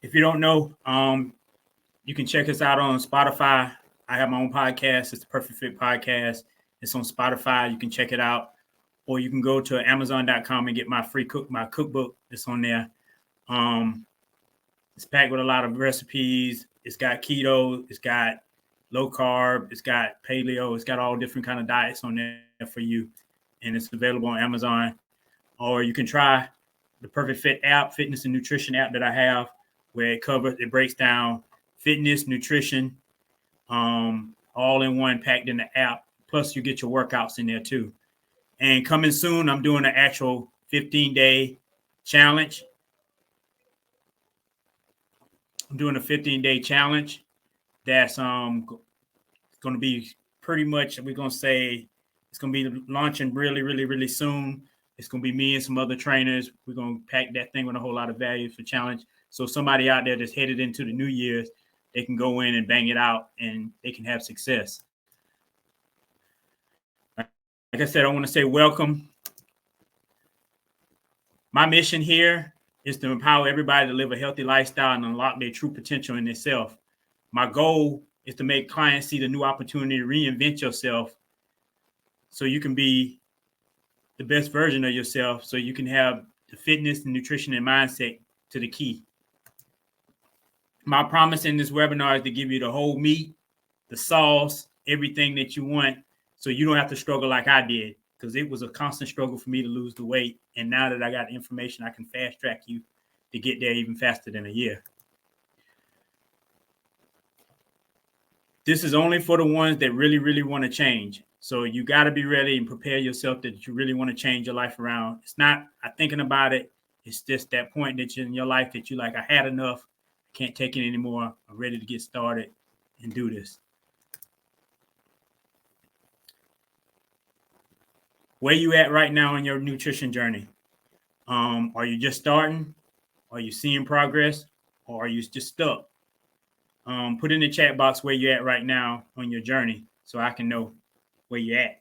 If you don't know, you can check us out on Spotify. I have my own podcast. It's the Perfect Fit Podcast. It's on Spotify. You can check it out. Or you can go to Amazon.com and get my free cookbook. It's on there. It's packed with a lot of recipes. It's got keto. It's got low carb. It's got paleo. It's got all different kind of diets on there for you. And it's available on Amazon. Or you can try the Perfect Fit app, fitness and nutrition app that I have, where it breaks down fitness, nutrition, all in one, packed in the app. Plus, you get your workouts in there too. And coming soon, I'm doing an actual 15-day challenge. I'm doing a 15-day challenge that's going to be pretty much, we're going to say, it's going to be launching really, really, really soon. It's going to be me and some other trainers. We're going to pack that thing with a whole lot of value for challenge. So somebody out there that's headed into the New Year's, they can go in and bang it out and they can have success. Like I said, I want to say welcome. My mission here is to empower everybody to live a healthy lifestyle and unlock their true potential in themselves. My goal is to make clients see the new opportunity to reinvent yourself so you can be the best version of yourself, so you can have the fitness and nutrition and mindset to the key. My promise in this webinar is to give you the whole meat, the sauce, everything that you want, so you don't have to struggle like I did, because it was a constant struggle for me to lose the weight. And now that I got the information, I can fast track you to get there even faster than a year. This is only for the ones that really, really want to change. So you got to be ready and prepare yourself that you really want to change your life around. It's not thinking about it. It's just that point that you're in your life that you like, I had enough. I can't take it anymore. I'm ready to get started and do this. Where you at right now in your nutrition journey? Are you just starting? Are you seeing progress? Or are you just stuck? Put in the chat box where you're at right now on your journey so I can know where you're at.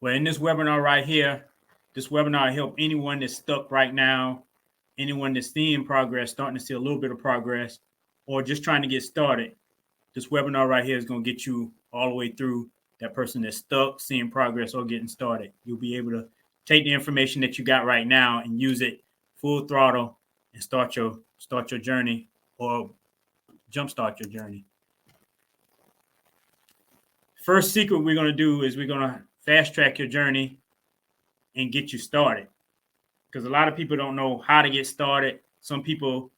Well, in this webinar right here, this webinar will help anyone that's stuck right now, anyone that's seeing progress, starting to see a little bit of progress, or just trying to get started. This webinar right here is going to get you all the way through that person that's stuck, seeing progress, or getting started. You'll be able to take the information that you got right now and use it full throttle and start your journey or jumpstart your journey. First secret we're going to do is we're going to fast track your journey and get you started, because a lot of people don't know how to get started. Some people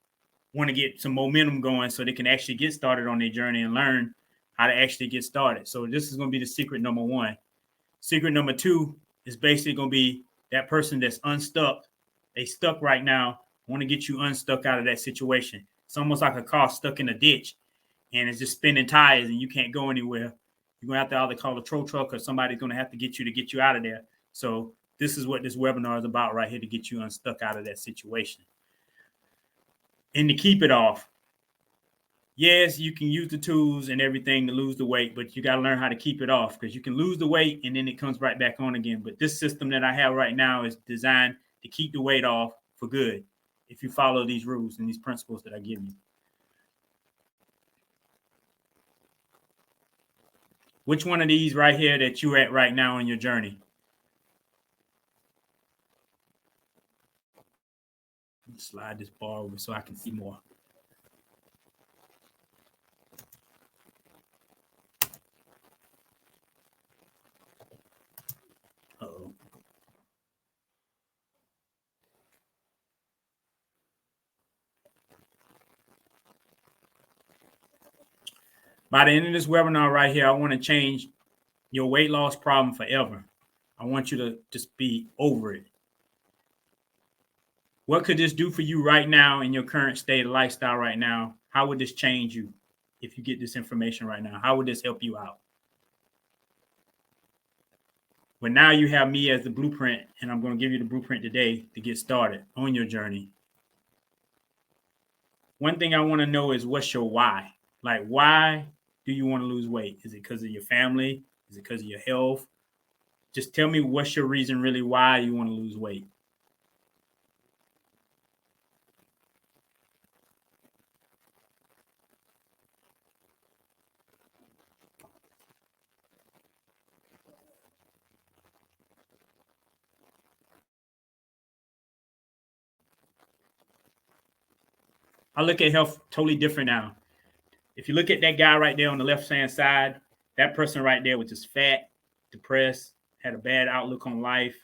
want to get some momentum going so they can actually get started on their journey and learn how to actually get started. So this is going to be the secret number one. Secret number two is basically going to be that person that's unstuck. They stuck right now. Want to get you unstuck out of that situation. It's almost like a car stuck in a ditch and it's just spinning tires and you can't go anywhere. You're going to have to either call a tow truck or somebody's going to have to get you out of there. So this is what this webinar is about right here, to get you unstuck out of that situation. And to keep it off, yes, you can use the tools and everything to lose the weight, but you got to learn how to keep it off, because you can lose the weight and then it comes right back on again. But this system that I have right now is designed to keep the weight off for good if you follow these rules and these principles that I give you. Which one of these right here that you're at right now in your journey? Slide this bar over so I can see more. Uh-oh. By the end of this webinar right here, I want to change your weight loss problem forever. I want you to just be over it. What could this do for you right now in your current state of lifestyle right now? How would this change you if you get this information right now? How would this help you out? But now you have me as the blueprint, and I'm going to give you the blueprint today to get started on your journey. One thing I want to know is what's your why? Like, why do you want to lose weight? Is it because of your family? Is it because of your health? Just tell me what's your reason really why you want to lose weight. I look at health totally different now. If you look at that guy right there on the left hand side, that person right there was just fat, depressed, had a bad outlook on life.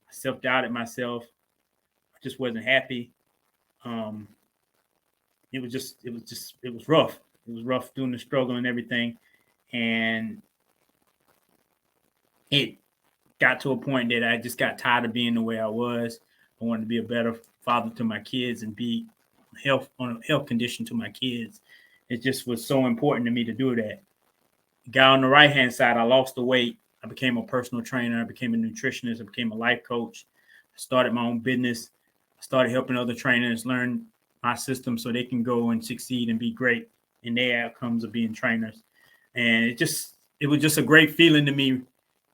I self doubted myself. I just wasn't happy. Um, it was rough. It was rough doing the struggle and everything. And it got to a point that I just got tired of being the way I was. I wanted to be a better father to my kids and be health on a health condition to my kids. It just was so important to me to do that. The guy on the right hand side, I lost the weight. I became a personal trainer. I became a nutritionist. I became a life coach. I started my own business. I started helping other trainers learn my system so they can go and succeed and be great in their outcomes of being trainers. And it was just a great feeling to me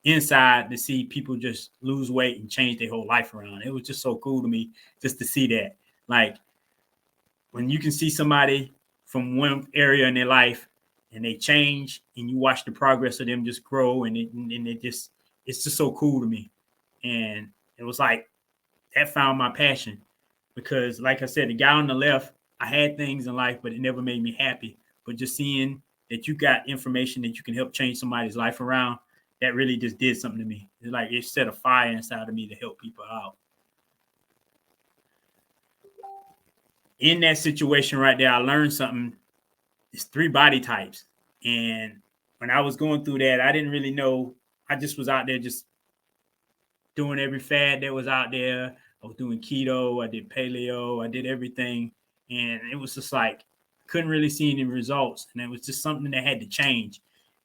inside to see people just lose weight and change their whole life around. It was just so cool to me just to see that. Like when you can see somebody from one area in their life and they change and you watch the progress of them just grow and it's just so cool to me. And it was like that found my passion because like I said, the guy on the left, I had things in life, but it never made me happy. But just seeing that you got information that you can help change somebody's life around, that really just did something to me. It's like it set a fire inside of me to help people out. In that situation right there, I learned something. It's 3 body types. And when I was going through that, I didn't really know. I just was out there just doing every fad that was out there. I was doing keto, I did paleo, I did everything. And it was just like, couldn't really see any results. And it was just something that had to change.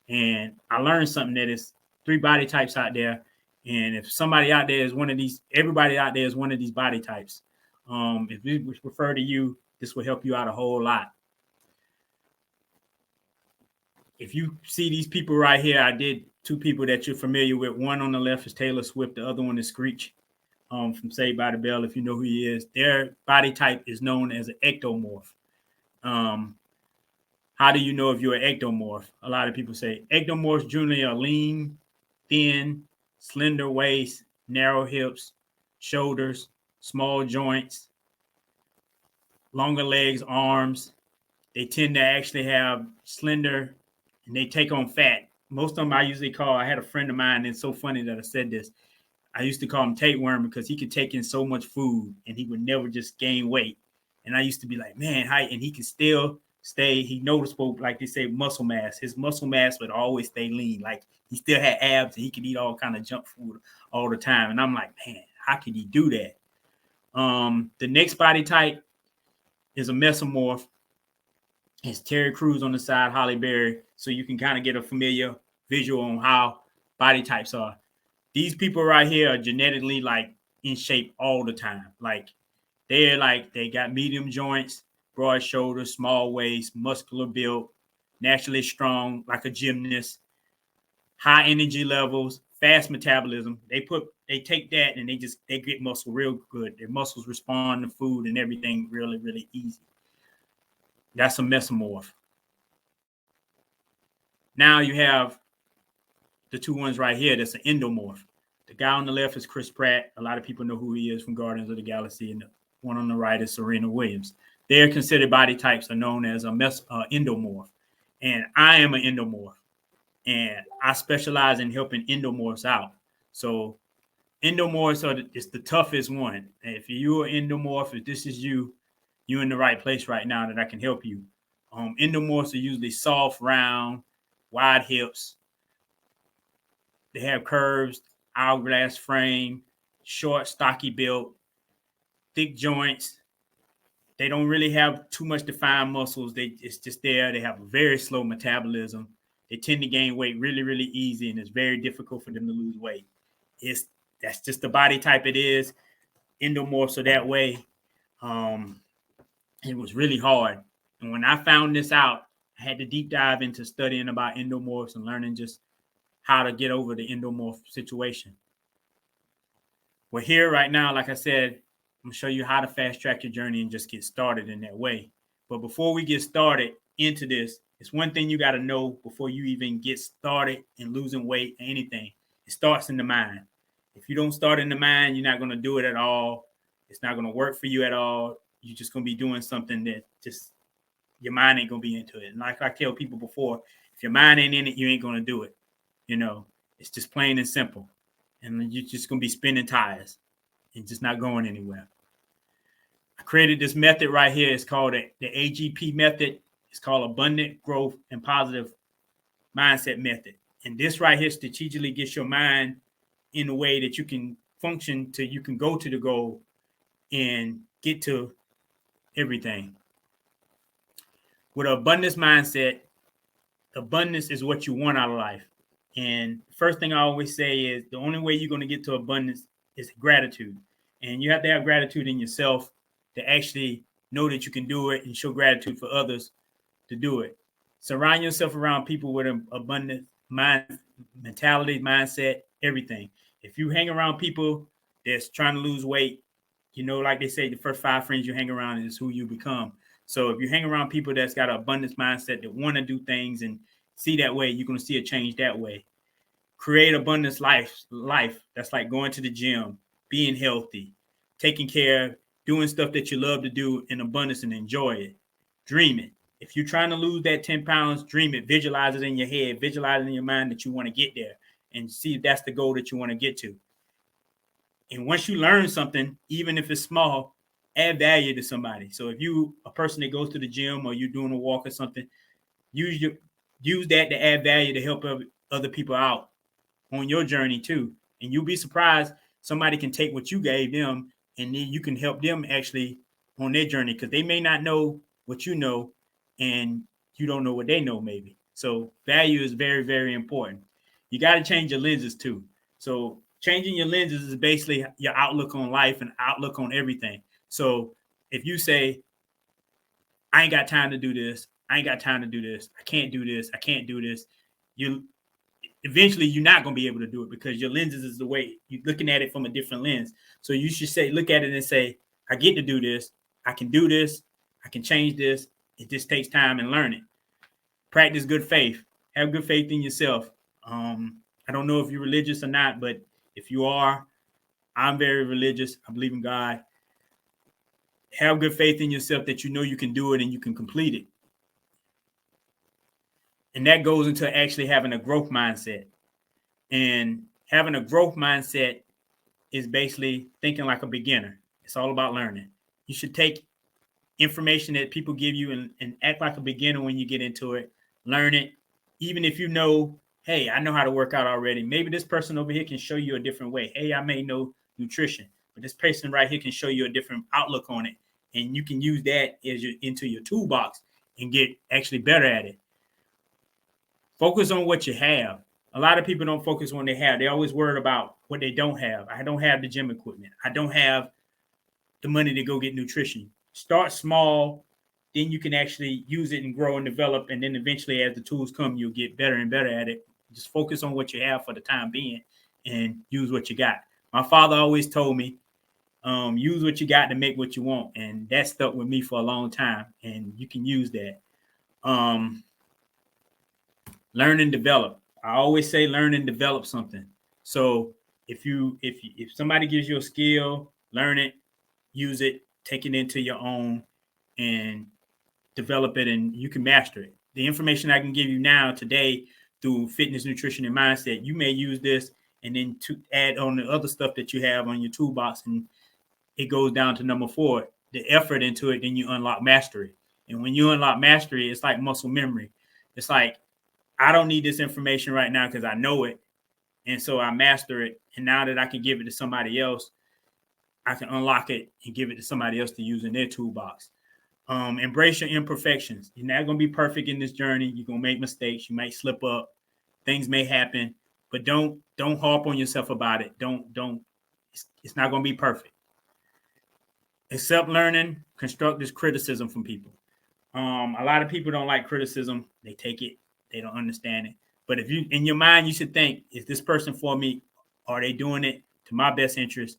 And I learned something that is 3 body types out there. And if somebody out there is one of these, everybody out there is one of these body types. If we refer to you, this will help you out a whole lot. If you see these people right here, I did 2 people that you're familiar with. One on the left is Taylor Swift. The other one is Screech from Saved by the Bell, if you know who he is. Their body type is known as an ectomorph. Um, how do you know if you're an ectomorph? A lot of people say ectomorphs generally are lean, thin, slender waist, narrow hips, shoulders, small joints, longer legs, arms. They tend to actually have slender and they take on fat. Most of them I usually call, I had a friend of mine, and it's so funny that I said this. I used to call him tapeworm because he could take in so much food and he would never just gain weight. And I used to be like, man, how, and he could still stay, he noticeable, like they say, muscle mass. His muscle mass would always stay lean. Like he still had abs and he could eat all kind of junk food all the time. And I'm like, man, how could he do that? The next body type is a mesomorph. It's Terry Crews on the side, Holly Berry. So you can kind of get a familiar visual on how body types are. These people right here are genetically like in shape all the time. Like they got medium joints, broad shoulders, small waist, muscular build, naturally strong, like a gymnast, high energy levels, fast metabolism. They take that and they get muscle real good. Their muscles respond to food and everything really, really easy. That's a mesomorph. Now you have the 2 ones right here. That's an endomorph. The guy on the left is Chris Pratt. A lot of people know who he is from Guardians of the Galaxy. And the one on the right is Serena Williams. They're considered body types are known as a endomorph. And I am an endomorph. And I specialize in helping endomorphs out. So endomorphs it's the toughest one. And if you're an endomorph, if this is you, you're in the right place right now that I can help you. Endomorphs are usually soft, round, wide hips. They have curves, hourglass frame, short, stocky build. thick joints. They don't really have too much defined muscles. It's just there. They have a very slow metabolism. They tend to gain weight really, really easy, and it's very difficult for them to lose weight. That's just the body type it is. Endomorphs are that way. It was really hard. And when I found this out, I had to deep dive into studying about endomorphs and learning just how to get over the endomorph situation. We're here right now, like I said, I'm going to show you how to fast track your journey and just get started in that way. But before we get started into this, it's one thing you got to know before you even get started in losing weight or anything. It starts in the mind. If you don't start in the mind, you're not going to do it at all. It's not going to work for you at all. You're just going to be doing something that just your mind ain't going to be into it. And like I tell people before, if your mind ain't in it, you ain't going to do it. It's just plain and simple. And you're just going to be spinning tires and just not going anywhere. I created this method right here. It's called the AGP method. It's called Abundant Growth and Positive Mindset Method. And this right here strategically gets your mind in a way that you can function till you can go to the goal and get to everything. With an abundance mindset, abundance is what you want out of life. And the first thing I always say is the only way you're going to get to abundance is gratitude. And you have to have gratitude in yourself to actually know that you can do it and show gratitude for others to do it. Surround yourself around people with an abundant mentality, mindset, everything. If you hang around people that's trying to lose weight, like they say, the first 5 friends you hang around is who you become. So if you hang around people that's got an abundance mindset that want to do things and see that way, you're going to see a change that way. Create abundance life. That's like going to the gym, being healthy, taking care, doing stuff that you love to do in abundance and enjoy it. Dream it. If you're trying to lose that 10 pounds, dream it. Visualize it in your head. Visualize it in your mind that you want to get there and see if that's the goal that you want to get to. And once you learn something, even if it's small, add value to somebody. So if you a person that goes to the gym or you're doing a walk or something, use that to add value to help other people out on your journey too. And you'll be surprised somebody can take what you gave them and then you can help them actually on their journey because they may not know what you know and you don't know what they know maybe. So value is very, very important. You got to change your lenses too. So changing your lenses is basically your outlook on life and outlook on everything. So if you say, I ain't got time to do this, I ain't got time to do this, I can't do this, I can't do this, eventually you're not going to be able to do it because your lenses is the way you're looking at it from a different lens. So you should look at it and say, I get to do this, I can do this, I can change this. It just takes time and learning. Practice good faith. Have good faith in yourself. I don't know if you're religious or not, but if you are, I'm very religious. I believe in God. Have good faith in yourself that you know you can do it and you can complete it. And that goes into actually having a growth mindset. And having a growth mindset is basically thinking like a beginner. It's all about learning. You should take information that people give you and act like a beginner when you get into it. Learn it. Even if you know, hey, I know how to work out already. Maybe this person over here can show you a different way. Hey, I may know nutrition, but this person right here can show you a different outlook on it. And you can use that into your toolbox and get actually better at it. Focus on what you have. A lot of people don't focus on what they have. They're always worried about what they don't have. I don't have the gym equipment. I don't have the money to go get nutrition. Start small, then you can actually use it and grow and develop. And then eventually as the tools come, you'll get better and better at it. Just focus on what you have for the time being and use what you got. My father always told me, use what you got to make what you want. And that stuck with me for a long time. And you can use that. Learn and develop. I always say learn and develop something. So if somebody gives you a skill, learn it, use it, take it into your own and develop it, and you can master it. The information I can give you now today through fitness, nutrition, and mindset, you may use this and then to add on the other stuff that you have on your toolbox, and it goes down to number 4, the effort into it, then you unlock mastery. And when you unlock mastery, it's like muscle memory. It's like, I don't need this information right now because I know it. And so I master it. And now that I can give it to somebody else, I can unlock it and give it to somebody else to use in their toolbox. Embrace your imperfections. You're not going to be perfect in this journey. You're going to make mistakes. You might slip up. Things may happen, but don't harp on yourself about it. Don't. It's not going to be perfect. Accept learning, constructive criticism from people. A lot of people don't like criticism. They take it. They don't understand it. But if you, in your mind, you should think, is this person for me? Are they doing it to my best interest?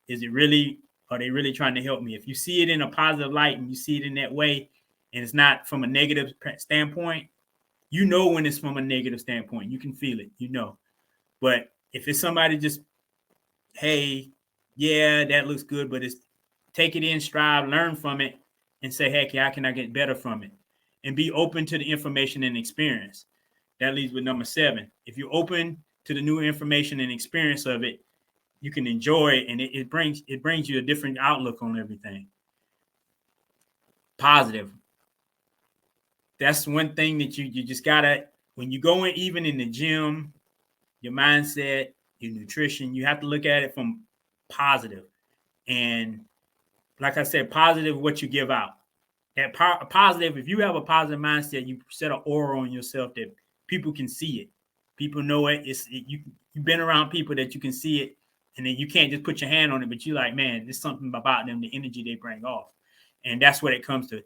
Is it really, are they really trying to help me? If you see it in a positive light and you see it in that way, and it's not from a negative standpoint, you know when it's from a negative standpoint. You can feel it, you know. But if it's somebody just, hey, yeah, that looks good, but it's take it in, strive, learn from it, and say, heck, how can I get better from it? And be open to the information and experience. That leads with number 7. If you're open to the new information and experience of it, you can enjoy it, and it brings you a different outlook on everything. Positive. That's one thing that you just gotta, when you go in, even in the gym, your mindset, your nutrition, you have to look at it from positive. And like I said, positive what you give out. That positive, if you have a positive mindset, you set an aura on yourself that people can see it. People know it. You've been around people that you can see it, and then you can't just put your hand on it, but you're like, man, there's something about them, the energy they bring off. And that's what it comes to.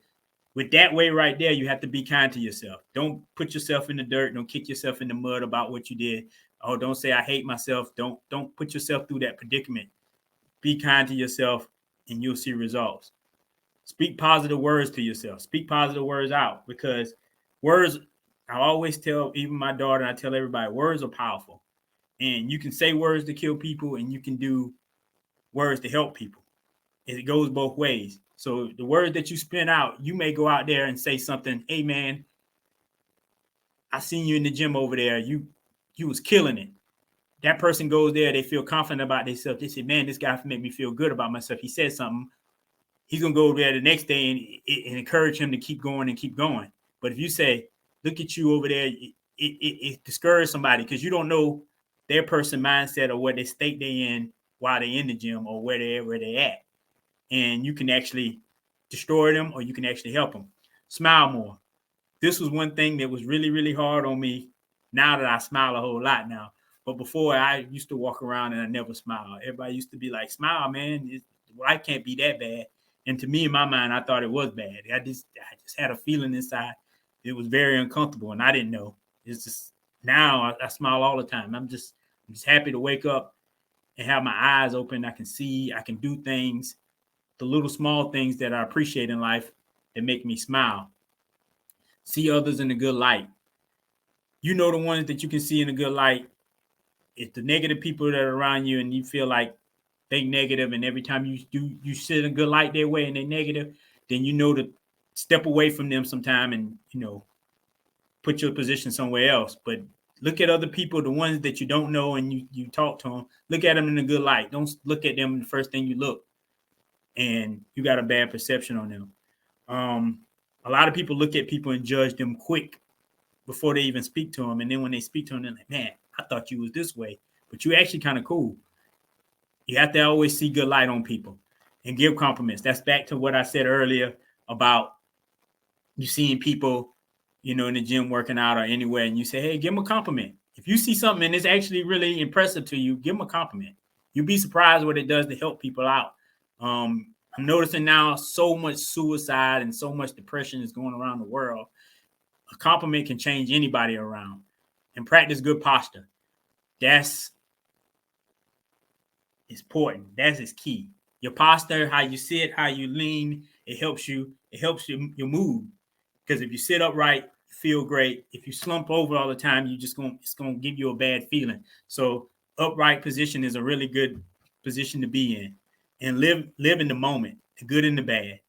With that way right there, you have to be kind to yourself. Don't put yourself in the dirt. Don't kick yourself in the mud about what you did. Oh, don't say I hate myself. Don't put yourself through that predicament. Be kind to yourself, and you'll see results. Speak positive words to yourself. Speak positive words out, because words, I always tell even my daughter, I tell everybody, words are powerful. And you can say words to kill people, and you can do words to help people. It goes both ways. So the words that you spin out, you may go out there and say something, hey man, I seen you in the gym over there. You was killing it. That person goes there, they feel confident about themselves. They say, man, this guy make me feel good about myself. He said something. He's going to go over there the next day and encourage him to keep going and keep going. But if you say, look at you over there, it discourages somebody, because you don't know their person mindset or what they state they in while they're in the gym or where they're at. And you can actually destroy them, or you can actually help them. Smile more. This was one thing that was really, really hard on me. Now that I smile a whole lot now. But before, I used to walk around and I never smiled. Everybody used to be like, smile, man. Life can't be that bad. And to me, in my mind, I thought it was bad. I just had a feeling inside. It was very uncomfortable, and I didn't know. It's just now I smile all the time. I'm just happy to wake up and have my eyes open. I can see, I can do things, the little small things that I appreciate in life that make me smile. See others in a good light. You know the ones that you can see in a good light. It's the negative people that are around you, and you feel like they negative, and every time you sit in a good light their way and they negative, then you know to step away from them sometime and, you know, put your position somewhere else. But look at other people, the ones that you don't know, and you talk to them. Look at them in a good light. Don't look at them the first thing you look, and you got a bad perception on them. A lot of people look at people and judge them quick before they even speak to them, and then when they speak to them, they're like, man, I thought you was this way, but you actually kind of cool. You have to always see good light on people and give compliments. That's back to what I said earlier about you seeing people, you know, in the gym working out or anywhere, and you say, hey, give them a compliment. If you see something and it's actually really impressive to you, give them a compliment. You'll be surprised what it does to help people out. I'm noticing now so much suicide and so much depression is going around the world. A compliment can change anybody around. And practice good posture. That's important. That is key. Your posture, how you sit, how you lean, it helps you. It helps your mood. Because if you sit upright, you feel great. If you slump over all the time, it's gonna give you a bad feeling. So upright position is a really good position to be in. And live in the moment, the good and the bad.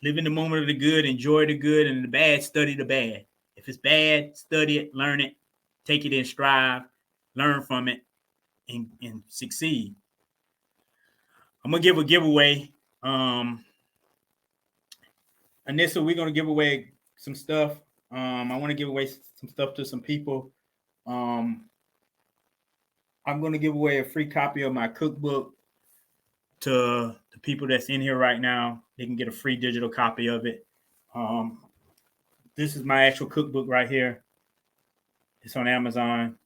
Live in the moment of the good, enjoy the good, and the bad, study the bad. If it's bad, study it, learn it, take it in strive, learn from it, and succeed. I'm gonna give a giveaway. Anissa, we're gonna give away some stuff. I want to give away some stuff to some people. I'm gonna give away a free copy of my cookbook. to the people that's in here right now. They can get a free digital copy of it. This is my actual cookbook right here. It's on Amazon.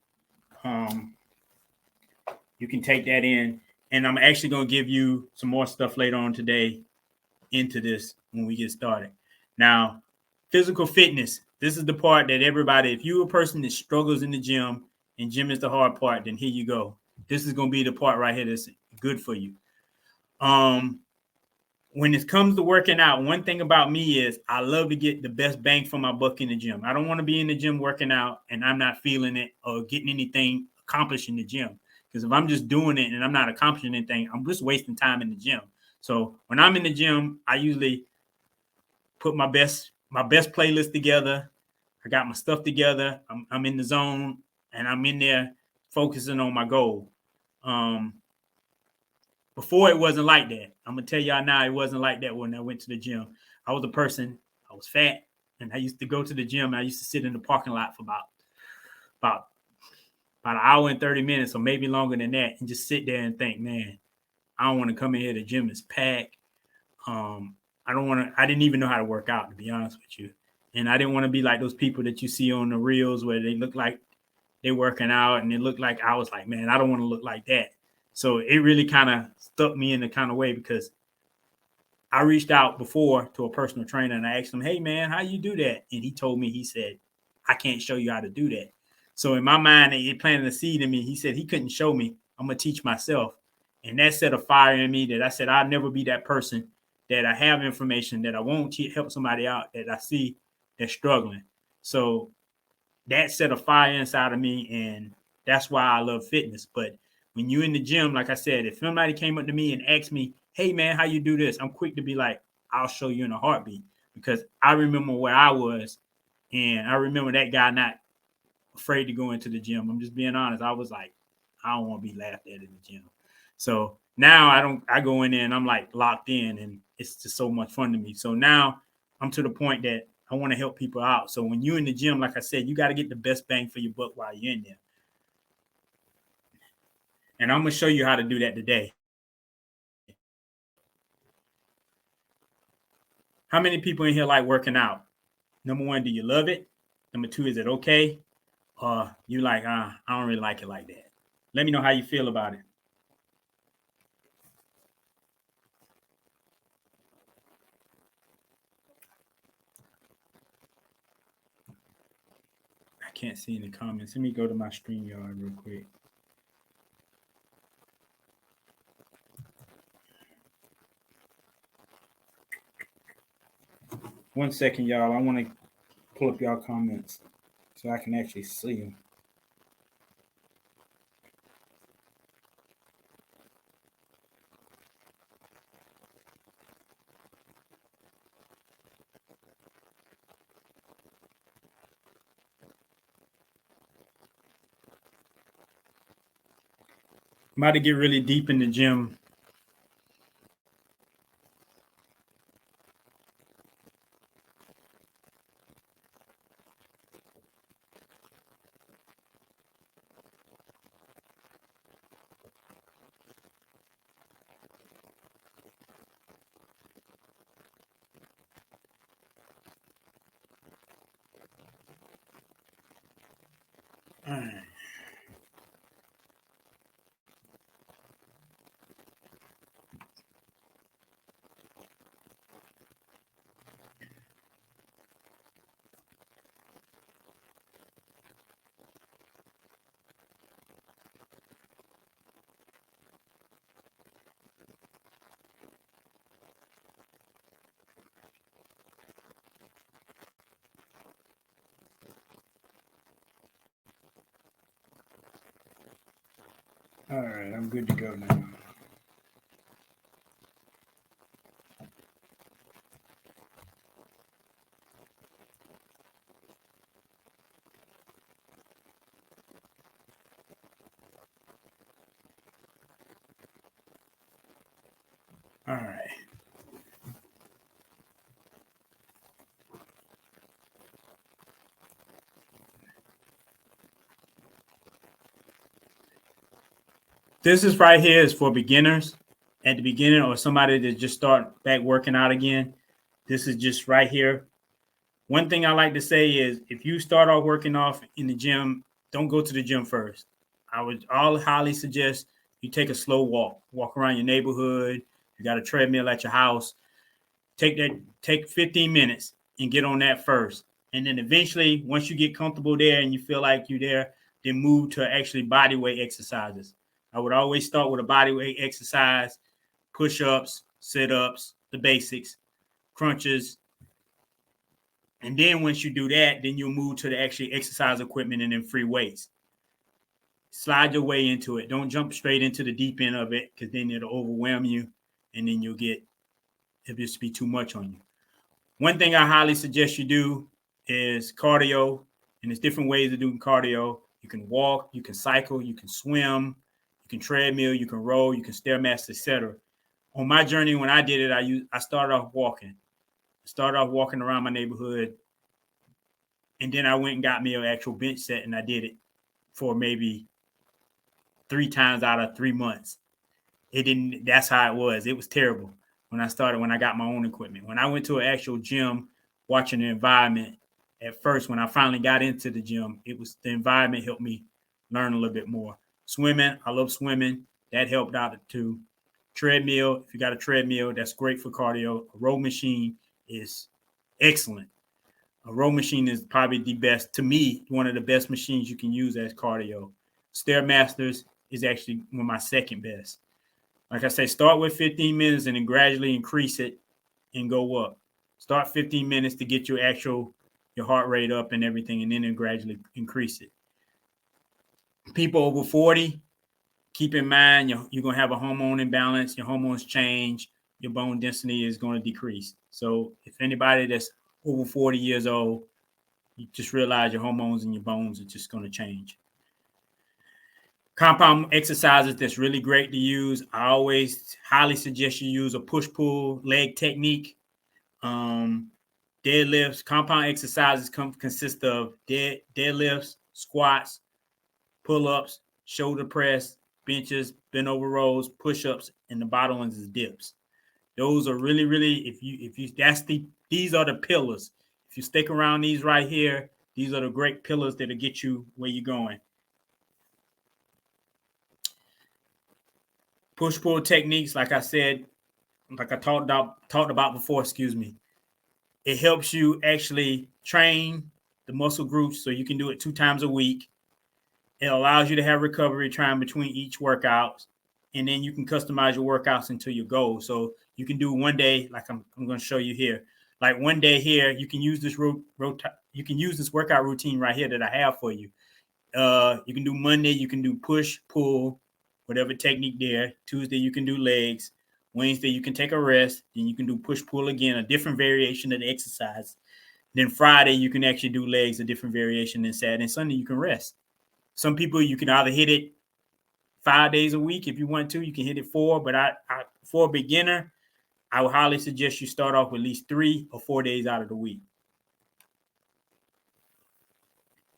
You can take that in, and I'm actually going to give you some more stuff later on today into this when we get started. Now, physical fitness. This is the part that everybody, if you're a person that struggles in the gym and gym is the hard part, then here you go. This is going to be the part right here that's good for you. When it comes to working out, one thing about me is I love to get the best bang for my buck in the gym. I don't want to be in the gym working out and I'm not feeling it or getting anything accomplished in the gym. Because if I'm just doing it and I'm not accomplishing anything, I'm just wasting time in the gym. So when I'm in the gym, I usually put my best playlist together. I got my stuff together. I'm in the zone and I'm in there focusing on my goal. Before it wasn't like that. I'm gonna tell y'all now, it wasn't like that when I went to the gym. I was a person, I was fat, and I used to go to the gym. And I used to sit in the parking lot for about an hour and 30 minutes, or maybe longer than that, and just sit there and think, man, I don't want to come in here. The gym is packed. I didn't even know how to work out, to be honest with you. And I didn't want to be like those people that you see on the reels where they look like they're working out and it looked like I was like, man, I don't want to look like that. So it really kind of stuck me in the kind of way because I reached out before to a personal trainer and I asked him, hey, man, how you do that? And he told me, he said, I can't show you how to do that. So in my mind, he planted a seed in me. He said he couldn't show me. I'm going to teach myself. And that set a fire in me that I said, I'll never be that person that I have information that I won't help somebody out that I see that's struggling. So that set a fire inside of me. And that's why I love fitness. But when you're in the gym, like I said, if somebody came up to me and asked me, hey, man, how you do this? I'm quick to be like, I'll show you in a heartbeat because I remember where I was. And I remember that guy not afraid to go into the gym. I'm just being honest. I was like, I don't want to be laughed at in the gym. So now I go in there and I'm like locked in and it's just so much fun to me. So now I'm to the point that I want to help people out. So when you're in the gym, like I said, you got to get the best bang for your buck while you're in there. And I'm going to show you how to do that today. How many people in here like working out? Number one, do you love it? Number two, is it okay? Or you like, I don't really like it like that. Let me know how you feel about it. I can't see any comments. Let me go to my StreamYard real quick. One second, y'all. I want to pull up y'all comments so I can actually see them. I'm about to get really deep in the gym. All right. All right, I'm good to go now. All right. This is right here is for beginners. at the beginning or somebody that just start back working out again, this is just right here. One thing I like to say is if you start off working off in the gym, don't go to the gym first. I would all highly suggest you take a slow walk around your neighborhood. You got a treadmill at your house. Take 15 minutes and get on that first. And then eventually, once you get comfortable there and you feel like you're there, then move to actually body weight exercises. I would always start with a body weight exercise, push-ups, sit-ups, the basics, crunches. And then once you do that, then you'll move to the actually exercise equipment and then free weights. Slide your way into it. Don't jump straight into the deep end of it because then it'll overwhelm you and then it'll just be too much on you. One thing I highly suggest you do is cardio, and there's different ways of doing cardio. You can walk, you can cycle, you can swim, you can treadmill, you can row, you can stairmaster, etc. On my journey, when I did it, I started off walking. I started off walking around my neighborhood, and then I went and got me an actual bench set, and I did it for maybe 3 times out of 3 months. That's how it was. It was terrible when I got my own equipment. When I went to an actual gym, watching the environment at first, when I finally got into the gym, the environment helped me learn a little bit more. Swimming, I love swimming. That helped out too. Treadmill, if you got a treadmill, that's great for cardio. A row machine is excellent. A row machine is probably the best, to me, one of the best machines you can use as cardio. Stairmasters is actually one of my second best. Like I say, start with 15 minutes and then gradually increase it and go up. Start 15 minutes to get your heart rate up and everything, and then gradually increase it. People over 40, keep in mind you're going to have a hormone imbalance. Your hormones change. Your bone density is going to decrease. So if anybody that's over 40 years old, you just realize your hormones and your bones are just going to change. Compound exercises that's really great to use. I always highly suggest you use a push-pull leg technique. Deadlifts, compound exercises consist of deadlifts, squats, pull-ups, shoulder press, benches, bent over rows, push-ups, and the bottom ones is dips. Those are really, really, these are the pillars. If you stick around these right here, these are the great pillars that'll get you where you're going. Push-pull techniques, like I said, like I talked about before, it helps you actually train the muscle groups so you can do it 2 times a week. It allows you to have recovery time between each workout, and then you can customize your workouts into your goals. So you can do one day, like I'm going to show you here. Like one day here, you can use this you can use this workout routine right here that I have for you. You can do Monday, you can do push, pull, whatever technique there. Tuesday, you can do legs. Wednesday, you can take a rest. Then you can do push, pull again, a different variation of the exercise. Then Friday, you can actually do legs, a different variation. Then Saturday and Sunday, you can rest. Some people, you can either hit it 5 days a week if you want to. You can hit it 4. But for a beginner, I would highly suggest you start off with at least 3 or 4 days out of the week.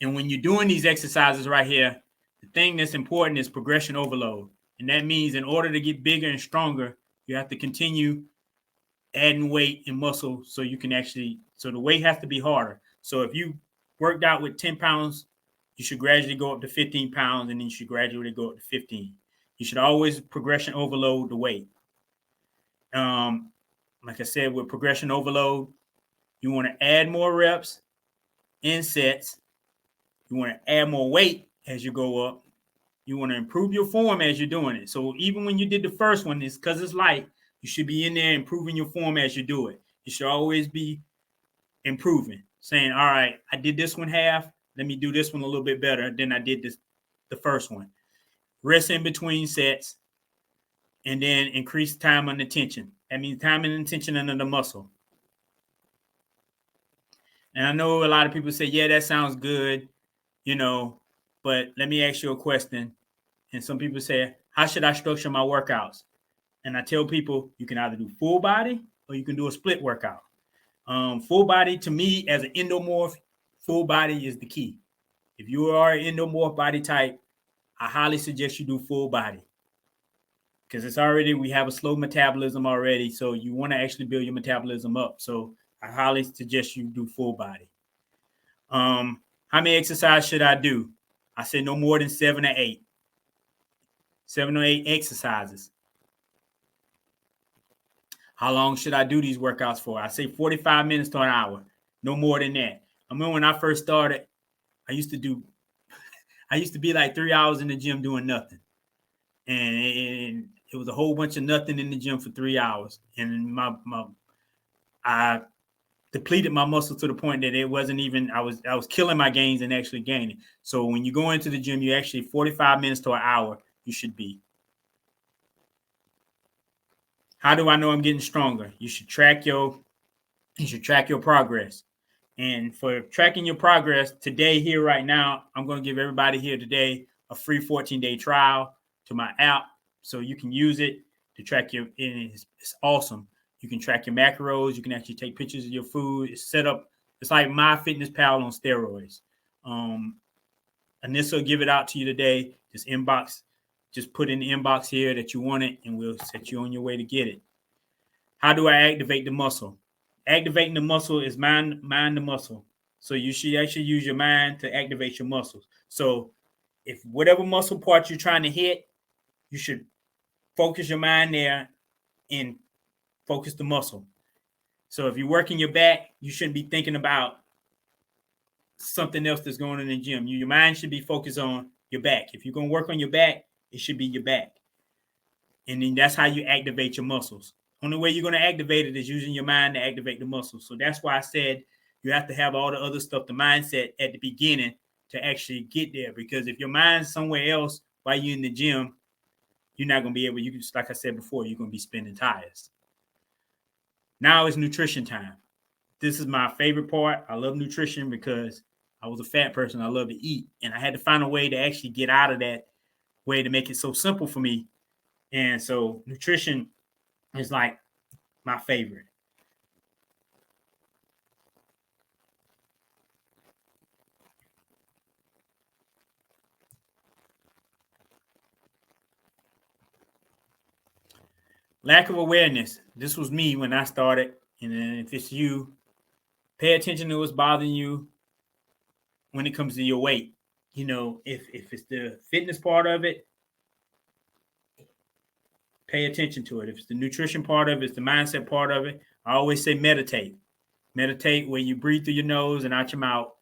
And when you're doing these exercises right here, the thing that's important is progression overload. And that means in order to get bigger and stronger, you have to continue adding weight and muscle so you can so the weight has to be harder. So if you worked out with 10 pounds, you should gradually go up to 15 pounds, and then you should gradually go up to 15. You should always progression overload the weight. Like I said, with progression overload, you want to add more reps in sets. You want to add more weight as you go up. You want to improve your form as you're doing it. So even when you did the first one, it's because it's light, you should be in there improving your form as you do it. You should always be improving, saying, all right, I did this one half. Let me do this one a little bit better than I did the first one. Rest in between sets, and then increase time under tension. That means time and tension under the muscle. And I know a lot of people say, yeah, that sounds good, but let me ask you a question. And some people say, how should I structure my workouts? And I tell people you can either do full body or you can do a split workout. Full body, to me, as an endomorph, full body is the key. If you are an endomorph body type, I highly suggest you do full body. because we have a slow metabolism already. So you want to actually build your metabolism up. So I highly suggest you do full body. How many exercises should I do? I say no more than 7 or 8. 7 or 8 exercises. How long should I do these workouts for? I say 45 minutes to an hour. No more than that. I remember when I first started, I used to be like 3 hours in the gym doing nothing. And it was a whole bunch of nothing in the gym for 3 hours. And I depleted my muscle to the point that it wasn't even, I was killing my gains and actually gaining. So when you go into the gym, you actually 45 minutes to an hour, you should be. How do I know I'm getting stronger? You should track your progress. And for tracking your progress today, here right now, I'm going to give everybody here today a free 14-day trial to my app so you can use it to track your, it's awesome. You can track your macros. You can actually take pictures of your food. It's set up. It's like MyFitnessPal on steroids. And this will give it out to you today. Just put in the inbox here that you want it, and we'll set you on your way to get it. How do I activate the muscle? Activating the muscle is mind the muscle. So you should actually use your mind to activate your muscles. So if whatever muscle part you're trying to hit, you should focus your mind there and focus the muscle. So if you're working your back, you shouldn't be thinking about something else that's going on in the gym. Your mind should be focused on your back. If you're going to work on your back, it should be your back. And then that's how you activate your muscles. Only way you're going to activate it is using your mind to activate the muscles. So that's why I said you have to have all the other stuff, the mindset at the beginning to actually get there. Because if your mind's somewhere else while you're in the gym, you're not going to be able, like I said before, you're going to be spinning tires. Now it's nutrition time. This is my favorite part. I love nutrition because I was a fat person. I love to eat. And I had to find a way to actually get out of that way to make it so simple for me. And so nutrition is like my favorite. Lack of awareness. This was me when I started. And then if it's you, pay attention to what's bothering you when it comes to your weight. If it's the fitness part of it, pay attention to it. If it's the nutrition part of it, it's the mindset part of it. I always say meditate. Meditate where you breathe through your nose and out your mouth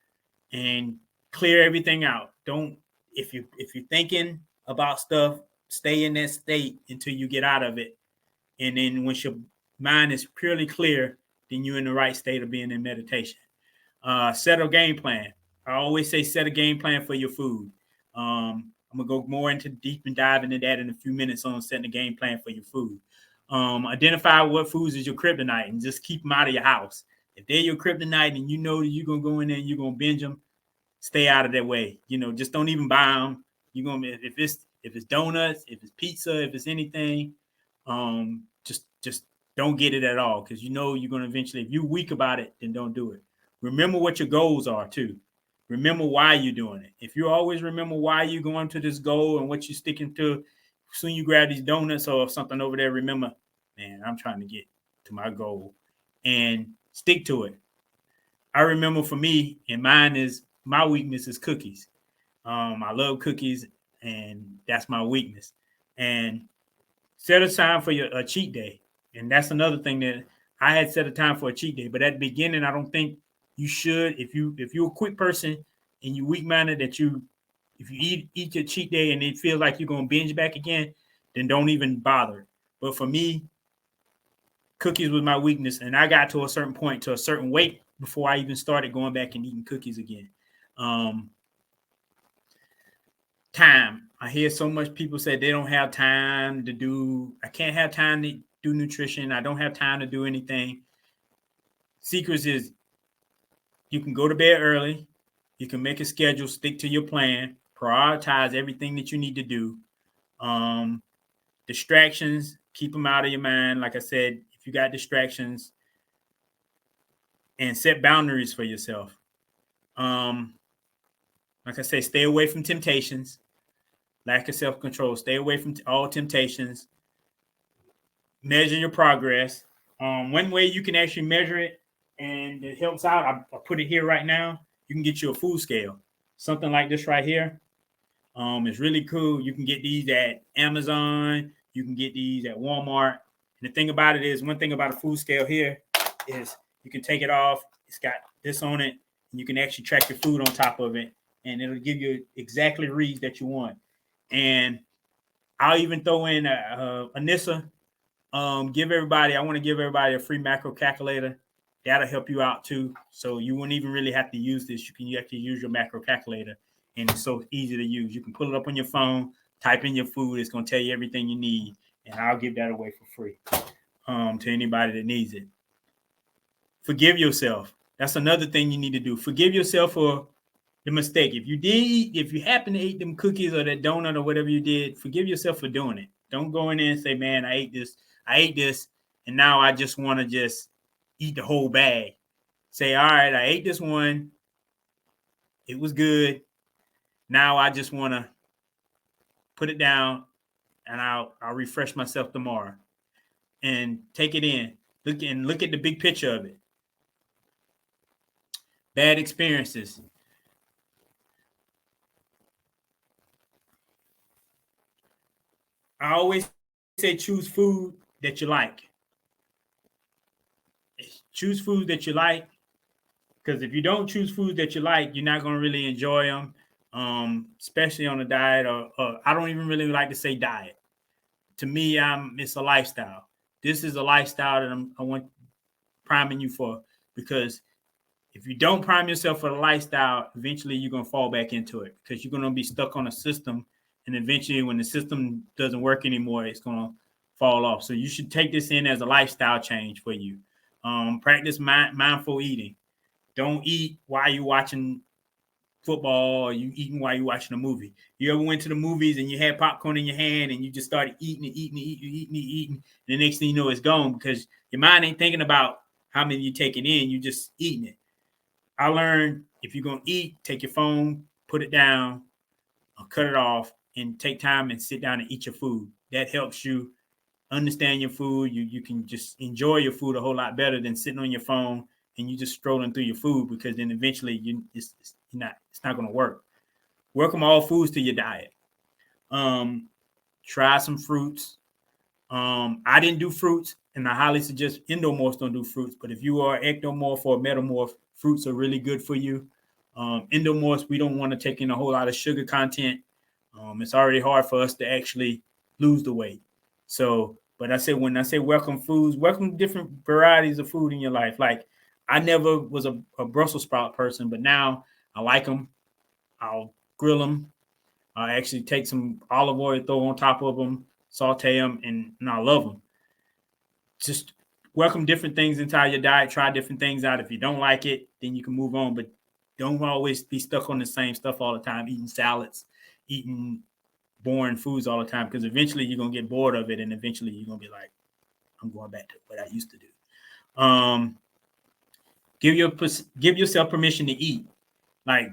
and clear everything out. If you're thinking about stuff, stay in that state until you get out of it. And then once your mind is purely clear, then you're in the right state of being in meditation. Set a game plan. I always say set a game plan for your food. I'm going to go more into deep and dive into that in a few minutes on setting a game plan for your food. Identify what foods is your kryptonite and just keep them out of your house. If they're your kryptonite and you know that you're going to go in there and you're going to binge them, stay out of their way. Just don't even buy them. You're going to, if it's donuts, if it's pizza, if it's anything, just don't get it at all. Cause you're going to eventually, if you're weak about it, then don't do it. Remember what your goals are too. Remember why you're doing it. If you always remember why you're going to this goal and what you're sticking to, soon you grab these donuts or something over there, remember, man, I'm trying to get to my goal and stick to it. I remember for me, and my weakness is cookies. I love cookies and that's my weakness. And set a time for a cheat day. And that's another thing that I had set a time for a cheat day. But at the beginning, I don't think you should. If you're a quick person and you weak-minded if you eat your cheat day and it feels like you're going to binge back again, then don't even bother. But for me, cookies was my weakness. And I got to a certain point, to a certain weight before I even started going back and eating cookies again. Time. I hear so much people say they don't have time to do, I can't have time to do nutrition. I don't have time to do anything. Secrets is you can go to bed early. You can make a schedule, stick to your plan, prioritize everything that you need to do. Distractions, keep them out of your mind. Like I said, if you got distractions, and set boundaries for yourself. Like I say, stay away from temptations. Lack of self-control. Stay away from all temptations. measure your progress. One way you can actually measure it, and it helps out, I put it here right now. You can get you a food scale, something like this right here. It's really cool. You can get these at Amazon. You can get these at Walmart. And the thing about it is, one thing about a food scale here is you can take it off. It's got this on it, and you can actually track your food on top of it, and it'll give you exactly reads that you want. And I'll even throw in a NISA. Give everybody. I want to give everybody a free macro calculator. That'll help you out too. So you wouldn't even really have to use this. You can actually use your macro calculator, and it's so easy to use. You can pull it up on your phone, type in your food. It's going to tell you everything you need, and I'll give that away for free to anybody that needs it. Forgive yourself. That's another thing you need to do. Forgive yourself for the mistake. If you happen to eat them cookies or that donut or whatever you did, forgive yourself for doing it. Don't go in there and say, man, I ate this, and now I just want to just eat the whole bag. Say, all right, I ate this one. It was good. Now I just want to put it down, and I'll refresh myself tomorrow. And take it in. Look at the big picture of it. Bad experiences. I always say choose food that you like. Choose food that you like, because if you don't choose food that you like, you're not going to really enjoy them, especially on a diet. Or I don't even really like to say diet. To me, it's a lifestyle. This is a lifestyle that I want priming you for, because if you don't prime yourself for the lifestyle, eventually you're going to fall back into it, because you're going to be stuck on a system. And eventually when the system doesn't work anymore, it's going to fall off. So you should take this in as a lifestyle change for you. Practice mindful eating. Don't eat while you're watching football, or you eating while you're watching a movie. You ever went to the movies and you had popcorn in your hand and you just started eating. And the next thing you know, it's gone, because your mind ain't thinking about how many you're taking in. You're just eating it. I learned, if you're going to eat, take your phone, put it down, or cut it off, and take time and sit down and eat your food. That helps you understand your food. You can just enjoy your food a whole lot better than sitting on your phone and you just strolling through your food, because then eventually it's not going to work. Welcome all foods to your diet. Try some fruits. I didn't do fruits, and I highly suggest endomorphs don't do fruits. But if you are ectomorph or metamorph, fruits are really good for you. Endomorphs, we don't want to take in a whole lot of sugar content. It's already hard for us to actually lose the weight. So, but when I say welcome foods, welcome different varieties of food in your life. Like, I never was a Brussels sprout person, but now I like them. I'll grill them. I'll actually take some olive oil, throw on top of them, saute them, and I love them. Just welcome different things into your diet. Try different things out. If you don't like it, then you can move on. But don't always be stuck on the same stuff all the time, eating salads, eating boring foods all the time, because eventually you're going to get bored of it, and eventually you're going to be like, I'm going back to what I used to do. Give yourself permission to eat. Like,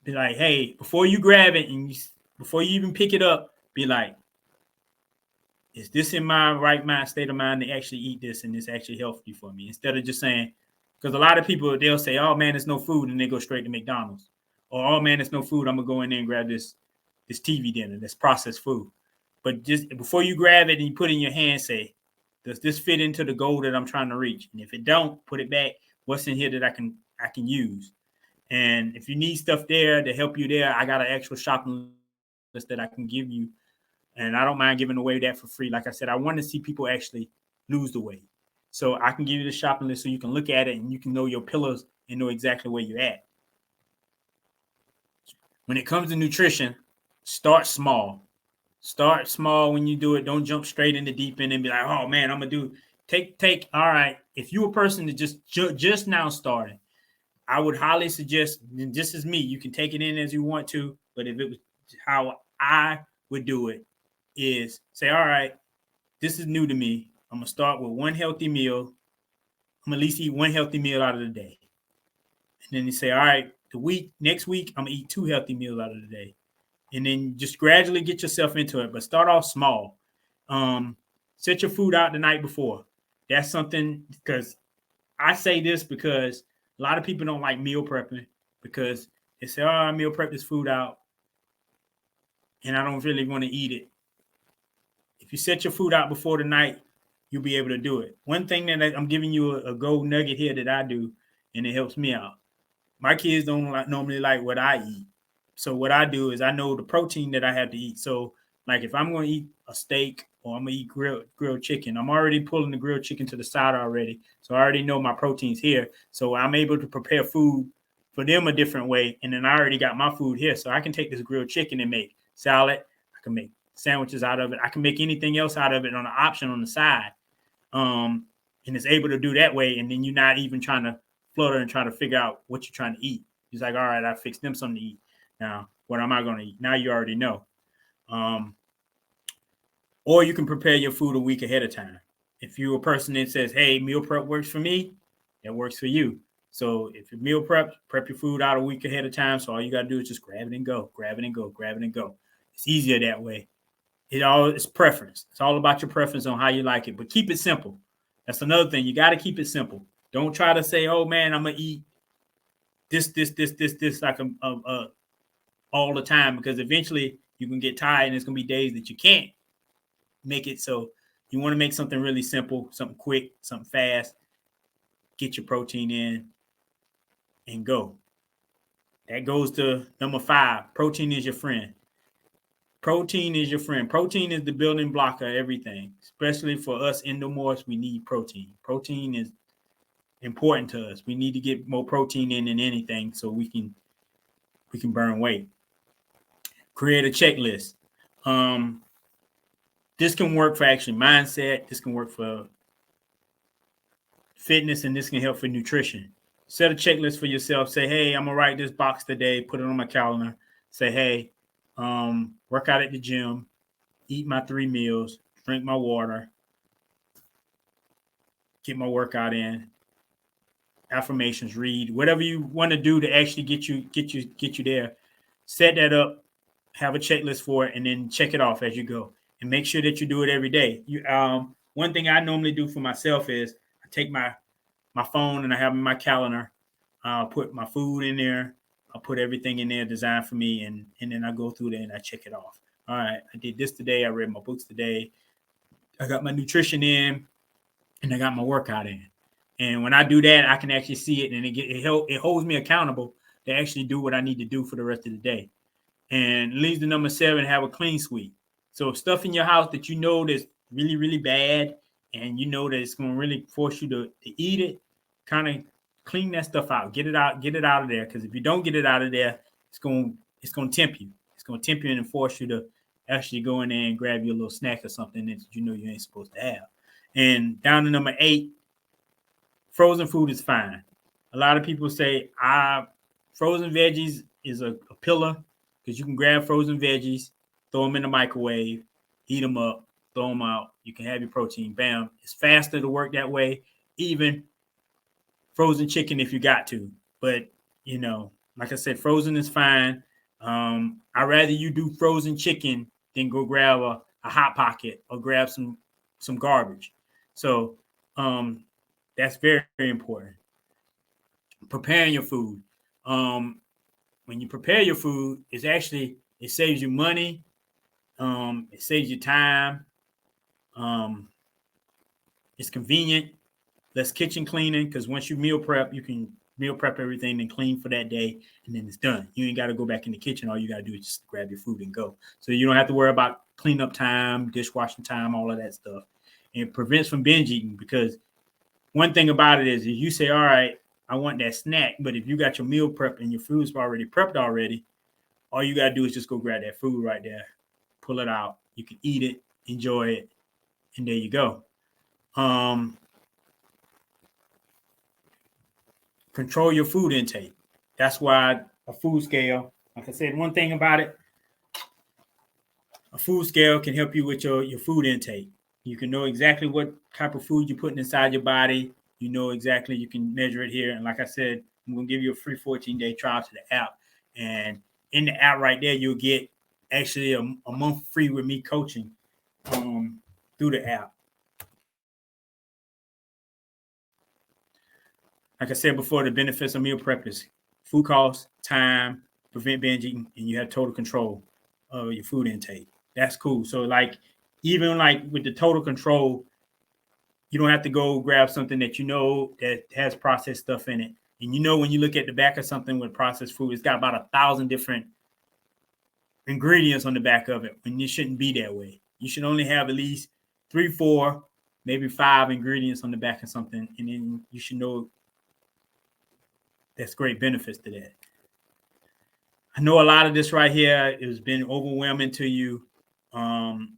be like, hey, before you grab it and before you even pick it up, be like, is this in my right mind, state of mind to actually eat this, and it's actually healthy for me? Instead of just saying, because a lot of people, they'll say, oh man, there's no food, and they go straight to McDonald's. Or, oh man, there's no food, I'm gonna go in there and grab this TV dinner, this processed food. But just before you grab it and you put it in your hand, say, does this fit into the goal that I'm trying to reach? And if it don't, put it back. What's in here that I can use? And if you need stuff there to help you there, I got an actual shopping list that I can give you. And I don't mind giving away that for free. Like I said, I want to see people actually lose the weight. So I can give you the shopping list so you can look at it and you can know your pillars and know exactly where you're at. When it comes to nutrition, start small. Start small when you do it. Don't jump straight in the deep end and be like, oh man, I'm gonna do take. All right. If you're a person that just now starting, I would highly suggest, and this is me, you can take it in as you want to, but if it was how I would do it, is say, all right, this is new to me. I'm gonna start with one healthy meal. I'm gonna at least eat one healthy meal out of the day. And then you say, all right, next week, I'm gonna eat 2 healthy meals out of the day. And then just gradually get yourself into it, but start off small. Set your food out the night before. That's something, because I say this because a lot of people don't like meal prepping because they say, oh, I meal prep this food out and I don't really want to eat it. If you set your food out before the night, you'll be able to do it. One thing that I'm giving you a gold nugget here that I do, and it helps me out. My kids don't normally like what I eat. So what I do is I know the protein that I have to eat. So like if I'm going to eat a steak or I'm going to eat grilled chicken, I'm already pulling the grilled chicken to the side already. So I already know my protein's here. So I'm able to prepare food for them a different way. And then I already got my food here. So I can take this grilled chicken and make salad. I can make sandwiches out of it. I can make anything else out of it on an option on the side. And it's able to do that way. And then you're not even trying to flutter and try to figure out what you're trying to eat. He's like, all right, I fixed them something to eat. Now, what am I going to eat? Now you already know. Or you can prepare your food a week ahead of time. If you're a person that says, hey, meal prep works for me, that works for you. So if you meal prep your food out a week ahead of time. So all you got to do is just grab it and go, grab it and go, grab it and go. It's easier that way. It's preference. It's all about your preference on how you like it, but keep it simple. That's another thing. You got to keep it simple. Don't try to say, oh man, I'm going to eat this like all the time, because eventually you can get tired and there's going to be days that you can't make it. So you want to make something really simple, something quick, something fast, get your protein in and go. That goes to number 5. Protein is your friend. Protein is your friend. Protein is the building block of everything, especially for us endomorphs. We need protein. Protein is important to us. We need to get more protein in than anything so we can burn weight. Create a checklist. This can work for actually mindset. This can work for fitness, and this can help for nutrition. Set a checklist for yourself. Say, hey, I'm gonna write this box today. Put it on my calendar. Say, hey, work out at the gym, eat my 3 meals, drink my water, get my workout in, affirmations, read, whatever you want to do to actually get you there. Set that up, have a checklist for it, and then check it off as you go. And make sure that you do it every day. One thing I normally do for myself is I take my phone and I have in my calendar. I'll put my food in there. I'll put everything in there designed for me, and then I go through there and I check it off. All right, I did this today. I read my books today. I got my nutrition in, and I got my workout in. And when I do that, I can actually see it, and it holds me accountable to actually do what I need to do for the rest of the day. And leads to number 7, have a clean sweep. So if stuff in your house that you know that's really, really bad, and you know that it's going to really force you to eat it, kind of clean that stuff out. Get it out of there. Because if you don't get it out of there, it's going to tempt you. It's going to tempt you and force you to actually go in there and grab your little snack or something that you know you ain't supposed to have. And down to number 8, frozen food is fine. A lot of people say frozen veggies is a pillar, because you can grab frozen veggies, throw them in the microwave, heat them up, throw them out. You can have your protein. Bam. It's faster to work that way. Even frozen chicken if you got to. But, like I said, frozen is fine. I'd rather you do frozen chicken than go grab a Hot Pocket or grab some garbage. So that's very, very important. Preparing your food. When you prepare your food, it saves you money. It saves you time. It's convenient. Less kitchen cleaning, because once you meal prep, you can meal prep everything and clean for that day, and then it's done. You ain't got to go back in the kitchen. All you got to do is just grab your food and go. So you don't have to worry about cleanup time, dishwashing time, all of that stuff. And it prevents from binge eating, because one thing about it is if you say, all right, I want that snack, but if you got your meal prep and your food's already prepped already, all you got to do is just go grab that food right there, pull it out. You can eat it, enjoy it, and there you go. Control your food intake. That's why a food scale, like I said, one thing about it, a food scale can help you with your food intake. You can know exactly what type of food you're putting inside your body. You know exactly, you can measure it here. And like I said, I'm going to give you a free 14-day trial to the app. And in the app right there, you'll get actually a month free with me coaching through the app. like I said before, the benefits of meal prep is food costs, time, prevent binging, and you have total control of your food intake. That's cool. So like even like with the total control, you don't have to go grab something that you know that has processed stuff in it. And you know when you look at the back of something with processed food, it's got about 1,000 different ingredients on the back of it. When you shouldn't be that way. You should only have at least 3, 4, maybe 5 ingredients on the back of something, and then you should know that's great benefits to that. I know a lot of this right here has been overwhelming to you. I'm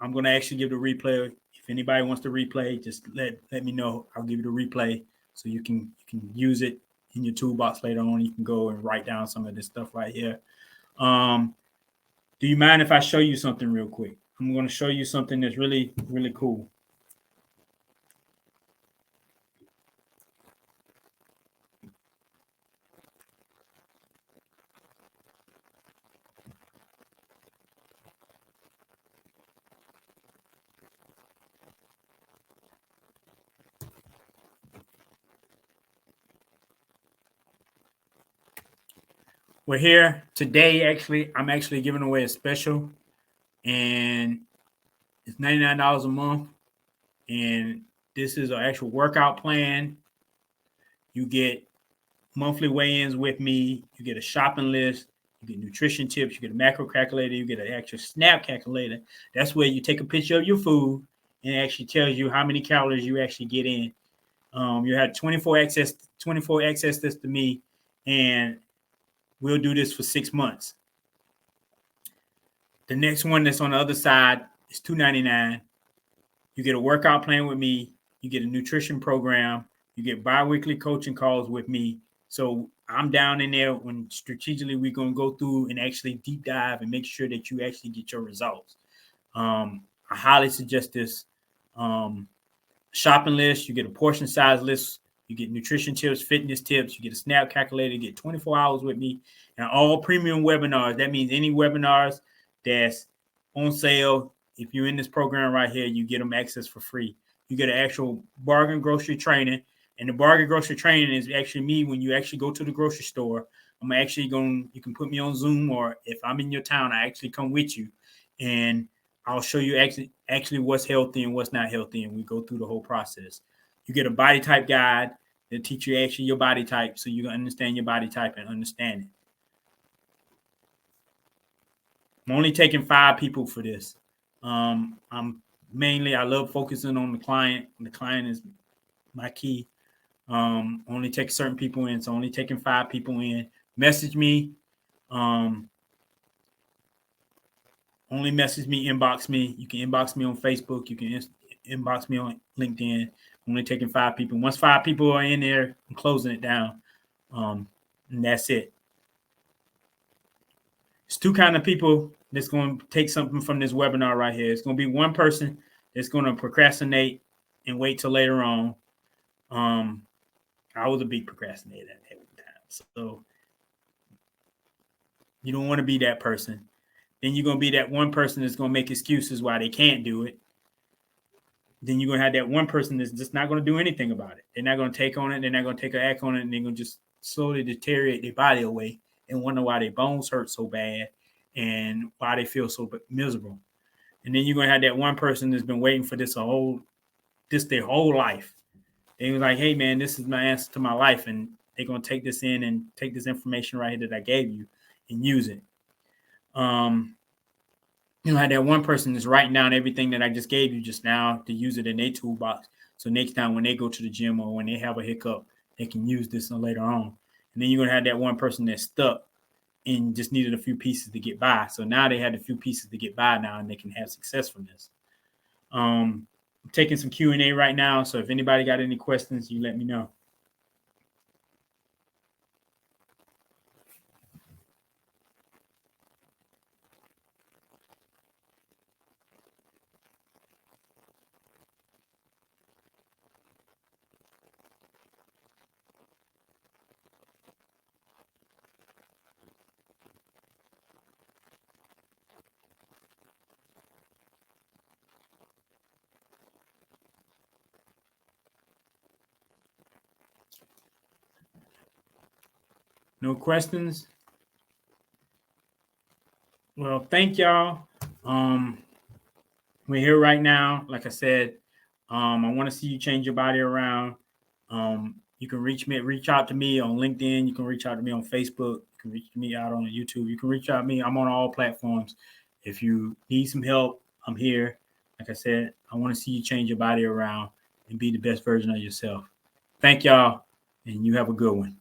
going to actually give the replay. If anybody wants to replay, just let me know. I'll give you the replay so you can use it in your toolbox later on. You can go and write down some of this stuff right here. Do you mind if I show you something real quick? I'm going to show you something that's really, really cool. We're here today. Actually, I'm actually giving away a special, and it's $99 a month. And this is an actual workout plan. You get monthly weigh-ins with me. You get a shopping list. You get nutrition tips. You get a macro calculator. You get an actual SNAP calculator. That's where you take a picture of your food and it actually tells you how many calories you actually get in. You have 24 access this to me, and we'll do this for 6 months. The next one that's on the other side is $299. You get a workout plan with me. You get a nutrition program. You get bi-weekly coaching calls with me. So I'm down in there when strategically we're going to go through and actually deep dive and make sure that you actually get your results. I highly suggest this. Shopping list, you get a portion size list, you get nutrition tips, fitness tips, you get a SNAP calculator, you get 24 hours with me, and all premium webinars. That means any webinars that's on sale. If you're in this program right here, you get them access for free. You get an actual bargain grocery training, and the bargain grocery training is actually me when you actually go to the grocery store. I'm actually going, you can put me on Zoom, or if I'm in your town, I actually come with you, and I'll show you actually what's healthy and what's not healthy, and we go through the whole process. You get a body type guide that teach you actually your body type so you can understand your body type and understand it. I'm only taking 5 people for this. I love focusing on the client. The client is my key. Only take certain people in, so only taking 5 people in. Message me. Only message me, inbox me. You can inbox me on Facebook. You can inbox me on LinkedIn. I'm only taking 5 people. Once 5 people are in there, I'm closing it down. And that's it. It's 2 kind of people that's going to take something from this webinar right here. It's going to be one person that's going to procrastinate and wait till later on. I was a big procrastinator at that time. So you don't want to be that person. Then you're going to be that one person that's going to make excuses why they can't do it. Then you're going to have that one person that's just not going to do anything about it. They're not going to take on it. They're not going to take an act on it. And they're going to just slowly deteriorate their body away and wonder why their bones hurt so bad and why they feel so miserable. And then you're going to have that one person that's been waiting for this their whole life. They was like, hey, man, this is my answer to my life. And they're going to take this in and take this information right here that I gave you and use it. Had that one person that's writing down everything that I just gave you just now to use it in their toolbox. So next time when they go to the gym or when they have a hiccup, they can use this later on. And then you're going to have that one person that's stuck and just needed a few pieces to get by. So now they had a few pieces to get by now and they can have success from this. I'm taking some Q&A right now. So if anybody got any questions, you let me know. No questions? Well, thank y'all. We're here right now. Like I said, I want to see you change your body around. You can reach out to me on LinkedIn. You can reach out to me on Facebook. You can reach me out on YouTube. You can reach out to me. I'm on all platforms. If you need some help, I'm here. Like I said, I want to see you change your body around and be the best version of yourself. Thank y'all, and you have a good one.